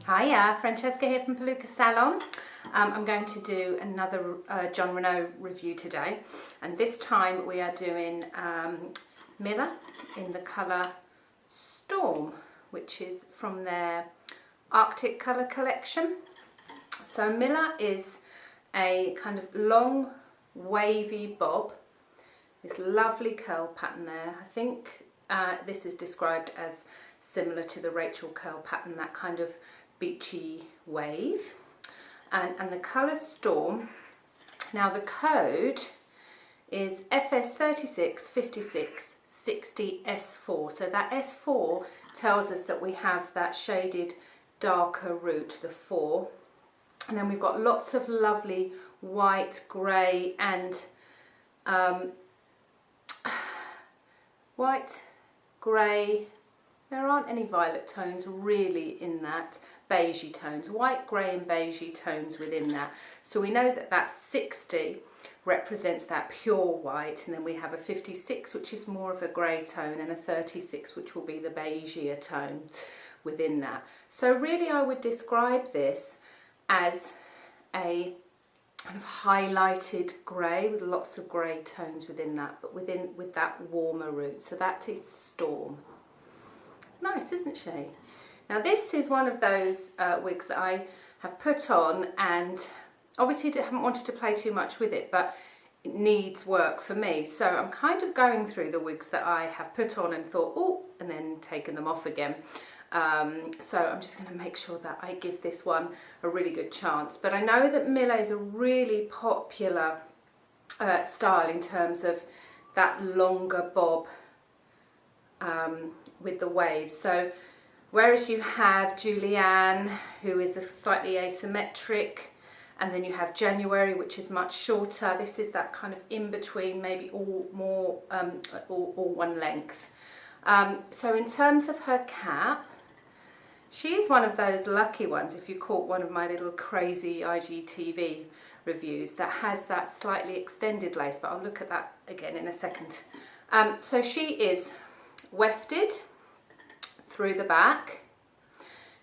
Hiya, Francesca here from Palooka Salon. I'm going to do another Jon Renau review today, and this time we are doing Mila in the colour Storm, which is from their Arctic colour collection. So Mila is a kind of long wavy bob, this lovely curl pattern there. I think this is described as similar to the Rachel curl pattern, that kind of beachy wave, and the colour Storm. Now the code is FS365660S4, so that S4 tells us that we have that shaded darker root, the 4, and then we've got lots of lovely white, grey and white, grey. There aren't any violet tones really in that, beigey tones, white, grey and beigey tones within that. So we know that that 60 represents that pure white, and then we have a 56 which is more of a grey tone, and a 36 which will be the beigeier tone within that. So really I would describe this as a kind of highlighted grey with lots of grey tones within that, but with that warmer root. So that is Storm. Nice, isn't she? Now this is one of those wigs that I have put on, and obviously I haven't wanted to play too much with it, but it needs work for me. So I'm kind of going through the wigs that I have put on and thought, oh, and then taken them off again. So I'm just going to make sure that I give this one a really good chance. But I know that Mila is a really popular style in terms of that longer bob with the waves. So whereas you have Julianne, who is slightly asymmetric, and then you have January, which is much shorter, this is that kind of in between, maybe all one length. So in terms of her cap, she is one of those lucky ones, if you caught one of my little crazy IGTV reviews, that has that slightly extended lace, but I'll look at that again in a second. So she is wefted through the back.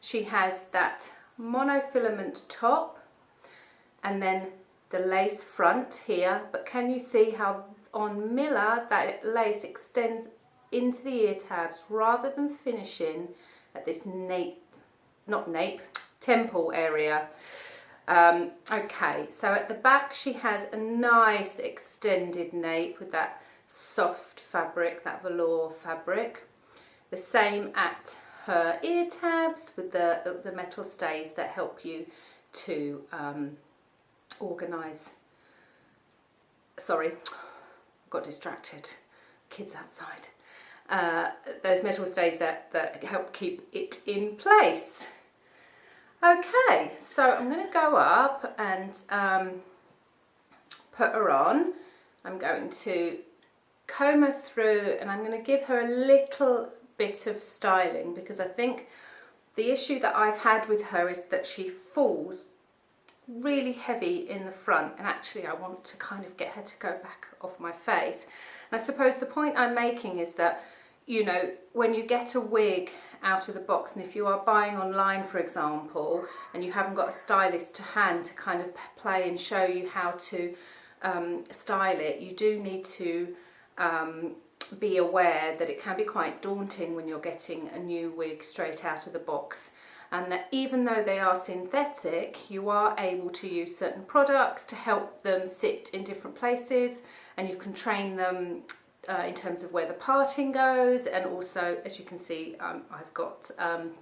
She has that monofilament top and then the lace front here, but can you see how on Mila that lace extends into the ear tabs rather than finishing at this temple area. Okay, so at the back she has a nice extended nape with that soft fabric, that velour fabric. The same at her ear tabs with the metal stays that help you to organise. Sorry, got distracted. Kids outside. Those metal stays that help keep it in place. Okay, so I'm going to go up and put her on. I'm going to comb her through, and I'm going to give her a little bit of styling, because I think the issue that I've had with her is that she falls really heavy in the front, and actually I want to kind of get her to go back off my face. And I suppose the point I'm making is that, you know, when you get a wig out of the box, and if you are buying online, for example, and you haven't got a stylist to hand to kind of play and show you how to style it, you do need to be aware that it can be quite daunting when you're getting a new wig straight out of the box, and that even though they are synthetic, you are able to use certain products to help them sit in different places, and you can train them in terms of where the parting goes. And also, as you can see, I've got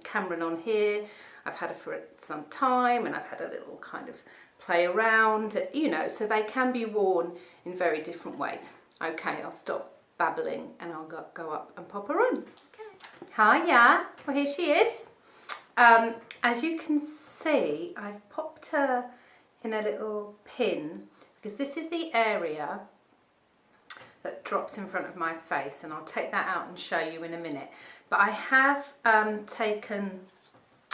Cameron on here. I've had her for some time, and I've had a little kind of play around, you know, so they can be worn in very different ways. Okay, I'll stop babbling and I'll go up and pop her on. Okay. Hiya, well here she is. As you can see, I've popped her in a little pin, because this is the area that drops in front of my face, and I'll take that out and show you in a minute. But I have taken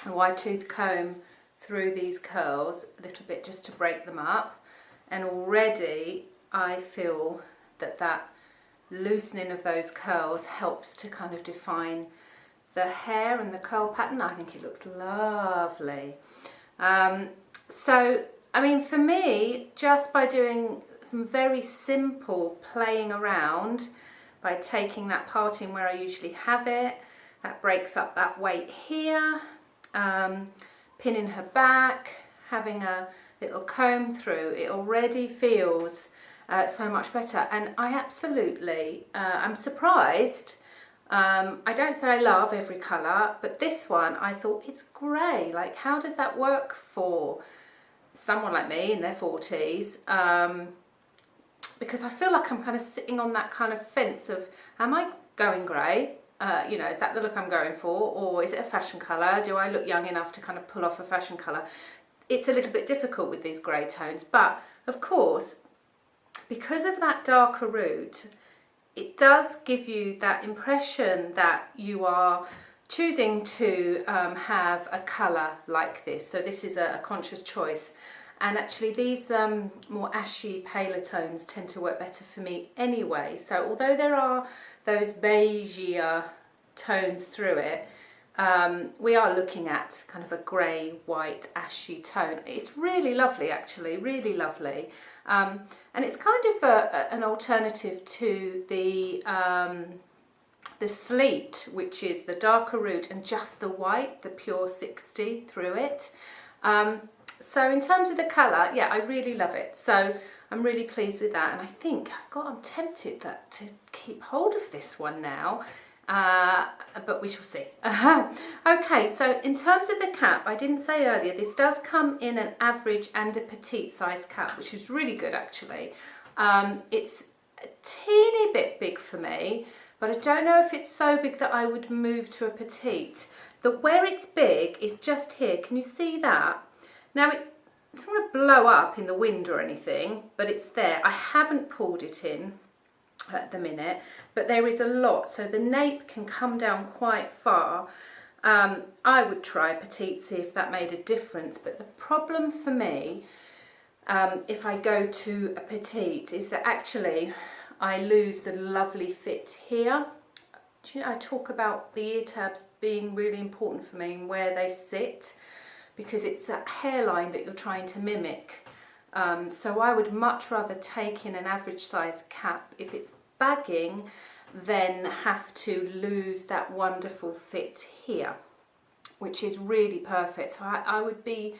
a wide tooth comb through these curls a little bit just to break them up, and already I feel that loosening of those curls helps to kind of define the hair and the curl pattern. I think it looks lovely. So, I mean, for me, just by doing some very simple playing around, by taking that part in where I usually have it, that breaks up that weight here, pinning her back, having a little comb through, it already feels so much better. And I absolutely, I'm surprised. I don't say I love every colour, but this one I thought it's grey. Like, how does that work for someone like me in their 40s? Because I feel like I'm kind of sitting on that kind of fence of, am I going grey? You know, is that the look I'm going for? Or is it a fashion colour? Do I look young enough to kind of pull off a fashion colour? It's a little bit difficult with these grey tones, but of course, because of that darker root, it does give you that impression that you are choosing to have a colour like this. So this is a conscious choice. And actually these more ashy, paler tones tend to work better for me anyway. So although there are those beigeier tones through it, we are looking at kind of a grey, white, ashy tone. It's really lovely, actually, really lovely. And it's kind of an alternative to the sleet, which is the darker root and just the white, the pure 60 through it. So in terms of the colour, yeah, I really love it. So I'm really pleased with that. And I think I'm tempted to keep hold of this one now. But we shall see. Okay, so in terms of the cap, I didn't say earlier, this does come in an average and a petite size cap, which is really good actually. It's a teeny bit big for me, but I don't know if it's so big that I would move to a petite. Where it's big is just here. Can you see that? Now it's not going to blow up in the wind or anything, but it's there. I haven't pulled it in at the minute, but there is a lot, so the nape can come down quite far. I would try petite, see if that made a difference, but the problem for me, if I go to a petite, is that actually I lose the lovely fit here. Do you know, I talk about the ear tabs being really important for me and where they sit, because it's that hairline that you're trying to mimic. So I would much rather take in an average size cap if it's bagging than have to lose that wonderful fit here, which is really perfect. So I would be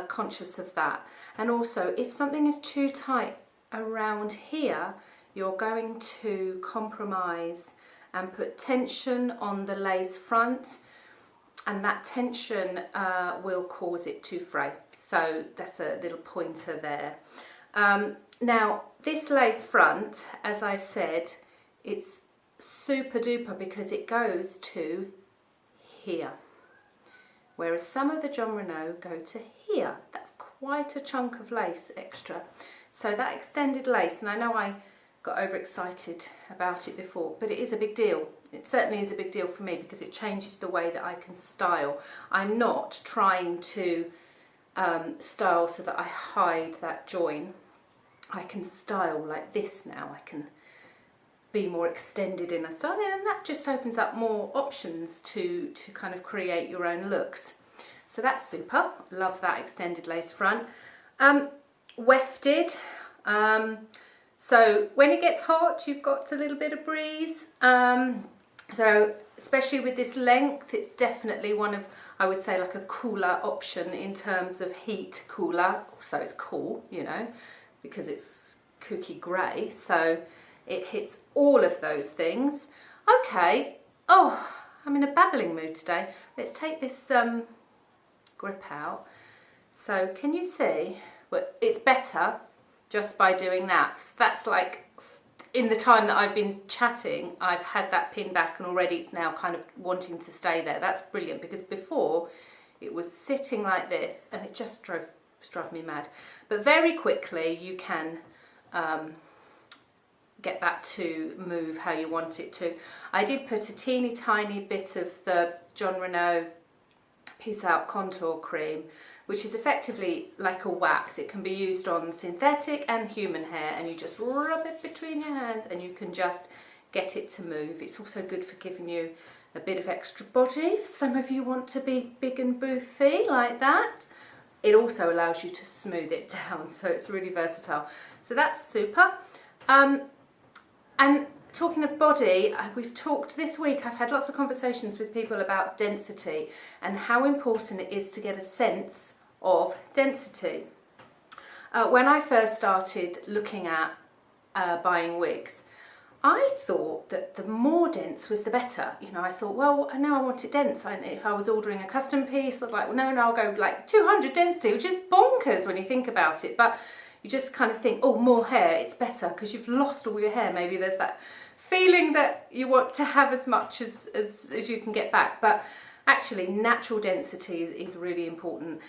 conscious of that. And also, if something is too tight around here, you're going to compromise and put tension on the lace front, and that tension will cause it to fray. So that's a little pointer there. Now this lace front, as I said, it's super duper because it goes to here, whereas some of the Jon Renau go to here. That's quite a chunk of lace extra. So that extended lace, and I know I got overexcited about it before, but it is a big deal. It certainly is a big deal for me because it changes the way that I can style. I'm not trying to style so that I hide that join. I can style like this now. I can be more extended in a style, and that just opens up more options to kind of create your own looks. So that's super. Love that extended lace front. Wefted. So when it gets hot, you've got a little bit of breeze. So especially with this length, it's definitely one of, I would say, like a cooler option in terms of heat cooler. So it's cool, you know, because it's kooky grey. So it hits all of those things. Okay. Oh, I'm in a babbling mood today. Let's take this grip out. So can you see? Well, it's better just by doing that. So that's like, in the time that I've been chatting, I've had that pin back, and already it's now kind of wanting to stay there. That's brilliant, because before it was sitting like this and it just drove me mad. But very quickly you can get that to move how you want it to. I did put a teeny tiny bit of the Jon Renau Peace Out Contour Cream, which is effectively like a wax. It can be used on synthetic and human hair, and you just rub it between your hands and you can just get it to move. It's also good for giving you a bit of extra body if some of you want to be big and boofy like that. It also allows you to smooth it down, so it's really versatile. So that's super. And talking of body, we've talked this week, I've had lots of conversations with people about density and how important it is to get a sense of density. When I first started looking at buying wigs, I thought that the more dense was the better. You know, I thought, well, now I want it dense. If I was ordering a custom piece, I was like, well, no, I'll go like 200 density, which is bonkers when you think about it. But you just kind of think, oh, more hair, it's better because you've lost all your hair. Maybe there's that feeling that you want to have as much as you can get back. But actually, natural density is really important.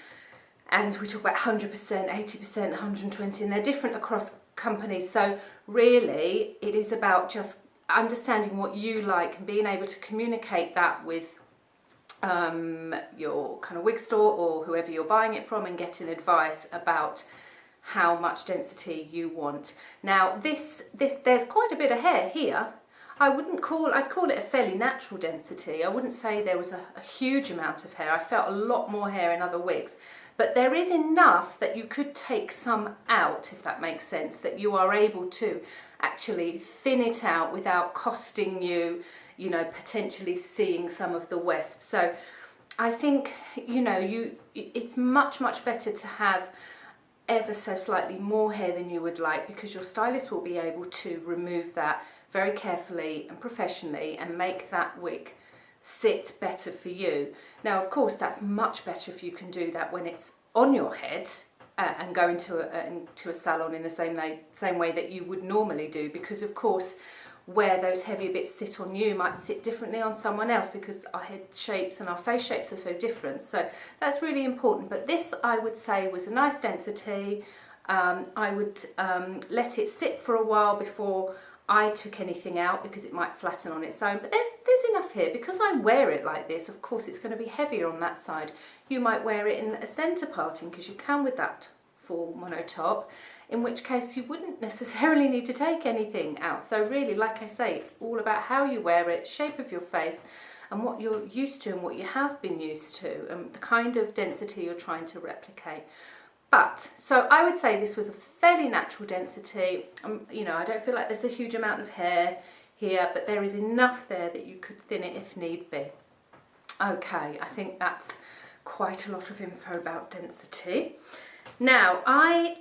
And we talk about 100%, 80%, 120, and they're different across companies. So really, it is about just understanding what you like and being able to communicate that with your kind of wig store or whoever you're buying it from, and getting advice about how much density you want. Now, there's quite a bit of hair here. I'd call it a fairly natural density. I wouldn't say there was a huge amount of hair. I felt a lot more hair in other wigs. But there is enough that you could take some out, if that makes sense, that you are able to actually thin it out without costing you, you know, potentially seeing some of the weft. So I think, you know, it's much, much better to have ever so slightly more hair than you would like, because your stylist will be able to remove that very carefully and professionally and make that wig sit better for you. Now, of course, that's much better if you can do that when it's on your head and go into a salon in the same way that you would normally do, because of course where those heavier bits sit on you might sit differently on someone else, because our head shapes and our face shapes are so different. So that's really important. But this, I would say, was a nice density. I would let it sit for a while before I took anything out, because it might flatten on its own. But there's enough here. Because I wear it like this, of course it's going to be heavier on that side. You might wear it in a centre parting, because you can with that full mono top, in which case you wouldn't necessarily need to take anything out. So really, like I say, it's all about how you wear it, shape of your face, and what you're used to and what you have been used to, and the kind of density you're trying to replicate. But, so I would say this was a fairly natural density. You know, I don't feel like there's a huge amount of hair here, but there is enough there that you could thin it if need be. Okay, I think that's quite a lot of info about density. Now,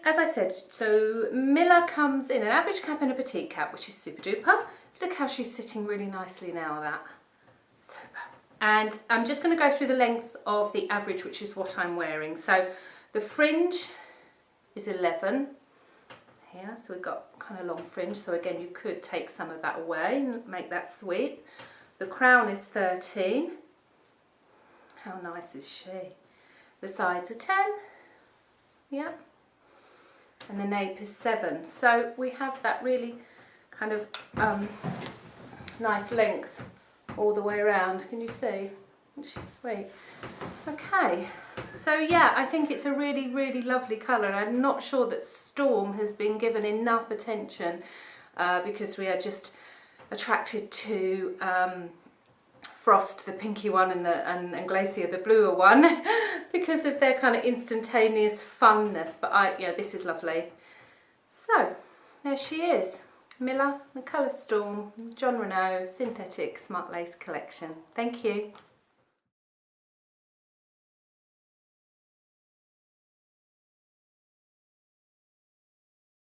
as I said, so Mila comes in an average cap and a petite cap, which is super duper. Look how she's sitting really nicely now, that. Super. And I'm just going to go through the lengths of the average, which is what I'm wearing. So the fringe is 11 here, so we've got kind of long fringe. So again, you could take some of that away and make that sweep. The crown is 13. How nice is she? The sides are 10. Yeah, and the nape is 7. So we have that really kind of nice length all the way around. Can you see? She's sweet. Okay, so yeah, I think it's a really, really lovely colour. I'm not sure that Storm has been given enough attention because we are just attracted to Frost, the pinky one, and Glacier, the bluer one, because of their kind of instantaneous funness. But yeah, this is lovely. So there she is, Mila, the colour Storm, Jon Renau, synthetic SmartLace Collection. Thank you.